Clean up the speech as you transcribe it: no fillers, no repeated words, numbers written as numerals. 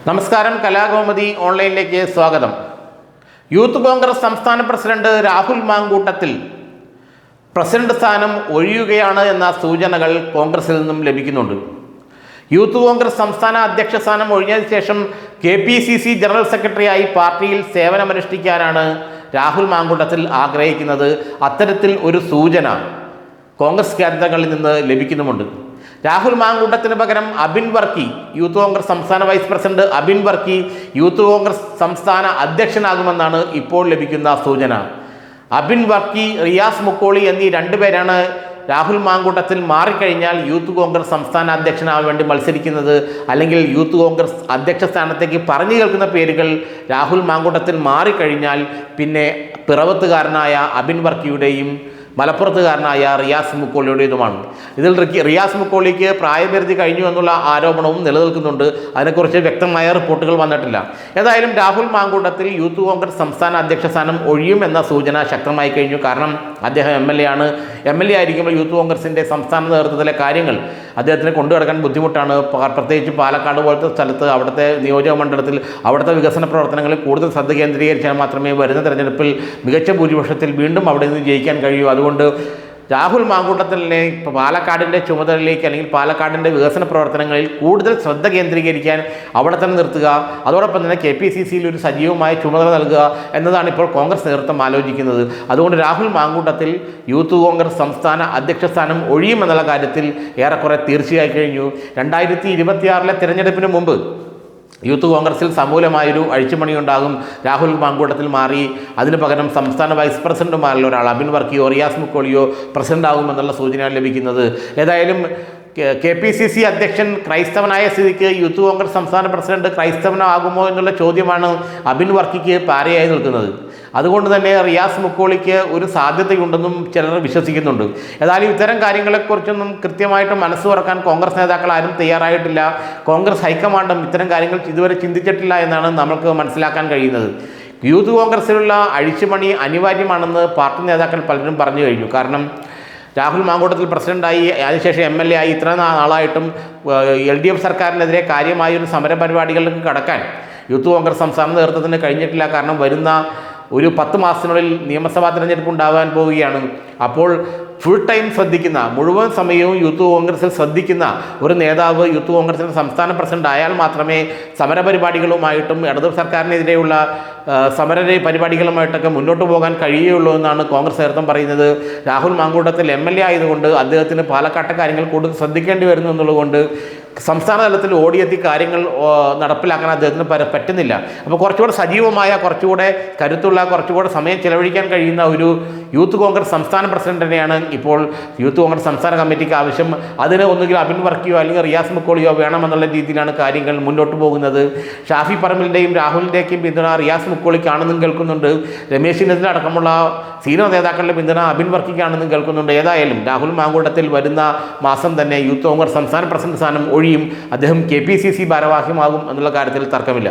നമസ്കാരം, കലാകൗമുദി ഓൺലൈനിലേക്ക് സ്വാഗതം. യൂത്ത് കോൺഗ്രസ് സംസ്ഥാന പ്രസിഡന്റ് രാഹുൽ മാങ്കൂട്ടത്തിൽ പ്രസിഡന്റ് സ്ഥാനം ഒഴിയുകയാണ് എന്ന സൂചനകൾ കോൺഗ്രസിൽ നിന്നും ലഭിക്കുന്നുണ്ട്. യൂത്ത് കോൺഗ്രസ് സംസ്ഥാന അധ്യക്ഷ സ്ഥാനം ഒഴിഞ്ഞതിന് ശേഷം KPCC ജനറൽ സെക്രട്ടറിയായി പാർട്ടിയിൽ സേവനമനുഷ്ഠിക്കാനാണ് രാഹുൽ മാങ്കൂട്ടത്തിൽ ആഗ്രഹിക്കുന്നത്. അത്തരത്തിൽ ഒരു സൂചന കോൺഗ്രസ് കേന്ദ്രങ്ങളിൽ നിന്ന് ലഭിക്കുന്നുമുണ്ട്. രാഹുൽ മാങ്കൂട്ടത്തിന് പകരം അബിൻ വർക്കി, യൂത്ത് കോൺഗ്രസ് സംസ്ഥാന vice president Abin Varkey youth Congress സംസ്ഥാന അധ്യക്ഷനാകുമെന്നാണ് ഇപ്പോൾ ലഭിക്കുന്ന സൂചന. അബിൻ വർക്കി, റിയാസ് മുക്കോളി എന്നീ രണ്ടുപേരാണ് രാഹുൽ മാങ്കൂട്ടത്തിൽ മാറിക്കഴിഞ്ഞാൽ യൂത്ത് കോൺഗ്രസ് സംസ്ഥാന അധ്യക്ഷനാകാൻ വേണ്ടി മത്സരിക്കുന്നത്. അല്ലെങ്കിൽ യൂത്ത് കോൺഗ്രസ് അധ്യക്ഷ സ്ഥാനത്തേക്ക് പറഞ്ഞു കേൾക്കുന്ന പേരുകൾ രാഹുൽ മാങ്കൂട്ടത്തിൽ മാറിക്കഴിഞ്ഞാൽ പിന്നെ പിറവത്തുകാരനായ അബിൻ വർക്കിയുടെയും മലപ്പുറത്തുകാരനായ റിയാസ് മുക്കോളിയുടേതുമാണ്. ഇതിൽ റിയാസ് മുക്കോളിക്ക് പ്രായപരിധി കഴിഞ്ഞു എന്നുള്ള ആരോപണവും നിലനിൽക്കുന്നുണ്ട്. അതിനെക്കുറിച്ച് വ്യക്തമായ റിപ്പോർട്ടുകൾ വന്നിട്ടില്ല. ഏതായാലും രാഹുൽ മാങ്കൂട്ടത്തിൽ യൂത്ത് കോൺഗ്രസ് സംസ്ഥാന അധ്യക്ഷ സ്ഥാനം ഒഴിയും എന്ന സൂചന ശക്തമായി കഴിഞ്ഞു. കാരണം അദ്ദേഹം MLA ആണ്. MLA ആയിരിക്കുമ്പോൾ യൂത്ത് കോൺഗ്രസിൻ്റെ സംസ്ഥാന നേതൃത്വത്തിലെ കാര്യങ്ങൾ അദ്ദേഹത്തിന് കൊണ്ടുനടക്കാൻ ബുദ്ധിമുട്ടാണ്. പ്രത്യേകിച്ച് പാലക്കാട് പോലത്തെ സ്ഥലത്ത്, അവിടുത്തെ നിയോജക മണ്ഡലത്തിൽ അവിടുത്തെ വികസന പ്രവർത്തനങ്ങളിൽ കൂടുതൽ ശ്രദ്ധ കേന്ദ്രീകരിച്ചാൽ മാത്രമേ വരുന്ന തെരഞ്ഞെടുപ്പിൽ മികച്ച ഭൂരിപക്ഷത്തിൽ വീണ്ടും അവിടെ നിന്ന് ജയിക്കാൻ കഴിയൂ. അതുകൊണ്ട് രാഹുൽ മാങ്കൂട്ടത്തിനെ പാലക്കാടിൻ്റെ ചുമതലയിലേക്ക്, അല്ലെങ്കിൽ പാലക്കാടിൻ്റെ വികസന പ്രവർത്തനങ്ങളിൽ കൂടുതൽ ശ്രദ്ധ കേന്ദ്രീകരിക്കാൻ അവിടെ തന്നെ നിർത്തുക, അതോടൊപ്പം തന്നെ KPCCയിൽ ഒരു സജീവമായ ചുമതല നൽകുക എന്നതാണ് ഇപ്പോൾ കോൺഗ്രസ് നേതൃത്വം ആലോചിക്കുന്നത്. അതുകൊണ്ട് രാഹുൽ മാങ്കൂട്ടത്തിൽ യൂത്ത് കോൺഗ്രസ് സംസ്ഥാന അധ്യക്ഷ സ്ഥാനം ഒഴിയുമെന്നുള്ള കാര്യത്തിൽ ഏറെക്കുറെ തീർച്ചയായി കഴിഞ്ഞു. 2026 തിരഞ്ഞെടുപ്പിന് മുമ്പ് യൂത്ത് കോൺഗ്രസിൽ സമൂലമായൊരു അഴിച്ചുപണിയുണ്ടാകും. രാഹുൽ മാങ്കൂട്ടത്തിൽ മാറി അതിന് പകരം സംസ്ഥാന വൈസ് പ്രസിഡന്റുമാരിൽ ഒരാൾ അബിൻ വർക്കിയോ റിയാസ് മുക്കോളിയോ പ്രസിഡന്റ് ആകുമെന്നുള്ള സൂചനയാണ് ലഭിക്കുന്നത്. ഏതായാലും KPCC അധ്യക്ഷൻ ക്രൈസ്തവനായ സ്ഥിതിക്ക് യൂത്ത് കോൺഗ്രസ് സംസ്ഥാന പ്രസിഡന്റ് ക്രൈസ്തവനാകുമോ എന്നുള്ള ചോദ്യമാണ് അബിൻ വർക്കിക്ക് പാരയായി നിൽക്കുന്നത്. അതുകൊണ്ട് തന്നെ റിയാസ് മുക്കോളിക്ക് ഒരു സാധ്യതയുണ്ടെന്നും ചിലർ വിശ്വസിക്കുന്നുണ്ട്. ഏതായാലും ഇത്തരം കാര്യങ്ങളെക്കുറിച്ചൊന്നും കൃത്യമായിട്ട് മനസ്സ് തുറക്കാൻ കോൺഗ്രസ് നേതാക്കൾ ആരും തയ്യാറായിട്ടില്ല. കോൺഗ്രസ് ഹൈക്കമാൻഡും ഇത്തരം കാര്യങ്ങൾ ഇതുവരെ ചിന്തിച്ചിട്ടില്ല എന്നാണ് നമുക്ക് മനസ്സിലാക്കാൻ കഴിയുന്നത്. യൂത്ത് കോൺഗ്രസിലുള്ള അഴിച്ചുപണി അനിവാര്യമാണെന്ന് പാർട്ടി നേതാക്കൾ പലരും പറഞ്ഞു കഴിഞ്ഞു. കാരണം രാഹുൽ മാങ്കൂട്ടത്തിൽ പ്രസിഡന്റായി, അതിനുശേഷം MLA ആയി, ഇത്ര നാളായിട്ടും LDF സർക്കാരിനെതിരെ കാര്യമായ ഒരു സമര പരിപാടികളിലേക്ക് കടക്കാൻ യൂത്ത് കോൺഗ്രസ് സംസ്ഥാന നേതൃത്വത്തിന് കഴിഞ്ഞിട്ടില്ല. കാരണം വരുന്ന ഒരു 10 മാസത്തിനുള്ളിൽ നിയമസഭാ തിരഞ്ഞെടുപ്പ് ഉണ്ടാകാൻ പോവുകയാണ്. അപ്പോൾ ഫുൾ ടൈം ശ്രദ്ധിക്കുന്ന, മുഴുവൻ സമയവും യൂത്ത് കോൺഗ്രസിൽ ശ്രദ്ധിക്കുന്ന ഒരു നേതാവ് യൂത്ത് കോൺഗ്രസിൻ്റെ സംസ്ഥാന പ്രസിഡന്റ് ആയാൽ മാത്രമേ സമരപരിപാടികളുമായിട്ടും ഇടതു സർക്കാരിനെതിരെയുള്ള സമര പരിപാടികളുമായിട്ടൊക്കെ മുന്നോട്ട് പോകാൻ കഴിയുള്ളൂ എന്നാണ് കോൺഗ്രസ് നേതൃത്വം പറയുന്നത്. രാഹുൽ മാങ്കൂട്ടത്തിൽ MLA ആയതുകൊണ്ട് അദ്ദേഹത്തിന് പാലക്കാട്ടെ കാര്യങ്ങൾ കൂടുതൽ ശ്രദ്ധിക്കേണ്ടി വരുന്നു എന്നുള്ളതുകൊണ്ട് സംസ്ഥാന തലത്തിൽ ഓടിയെത്തി കാര്യങ്ങൾ നടപ്പിലാക്കാൻ അദ്ദേഹത്തിന് പറ്റുന്നില്ല. അപ്പോൾ കുറച്ചുകൂടെ സജീവമായ, കുറച്ചുകൂടെ കരുത്തുള്ള, കുറച്ചുകൂടെ സമയം ചിലവഴിക്കാൻ കഴിയുന്ന ഒരു യൂത്ത് കോൺഗ്രസ് സംസ്ഥാന പ്രസിഡന്റിനെയാണ് ഇപ്പോൾ യൂത്ത് കോൺഗ്രസ് സംസ്ഥാന കമ്മിറ്റിക്ക് ആവശ്യം. അതിന് ഒന്നുകിൽ അബിൻ വർക്കിയോ അല്ലെങ്കിൽ റിയാസ് മുക്കോളിയോ വേണമെന്നുള്ള രീതിയിലാണ് കാര്യങ്ങൾ മുന്നോട്ട് പോകുന്നത്. ഷാഫി പറമ്പിലിൻ്റെയും രാഹുലിൻ്റെയും പിന്തുണ റിയാസ് മുക്കോളിക്കാണെന്നും കേൾക്കുന്നുണ്ട്. രമേശ് ചെന്നിത്തല അടക്കമുള്ള സീനിയർ നേതാക്കളുടെ പിന്തുണ അബിൻ വർക്കിക്കാണെന്നും കേൾക്കുന്നുണ്ട്. ഏതായാലും രാഹുൽ മാങ്കൂട്ടത്തിൽ വരുന്ന മാസം തന്നെ യൂത്ത് കോൺഗ്രസ് സംസ്ഥാന പ്രസിഡന്റ് സ്ഥാനം ഒഴിയും. അദ്ദേഹം KPCC ഭാരവാഹിയുമാകും എന്നുള്ള കാര്യത്തിൽ തർക്കമില്ല.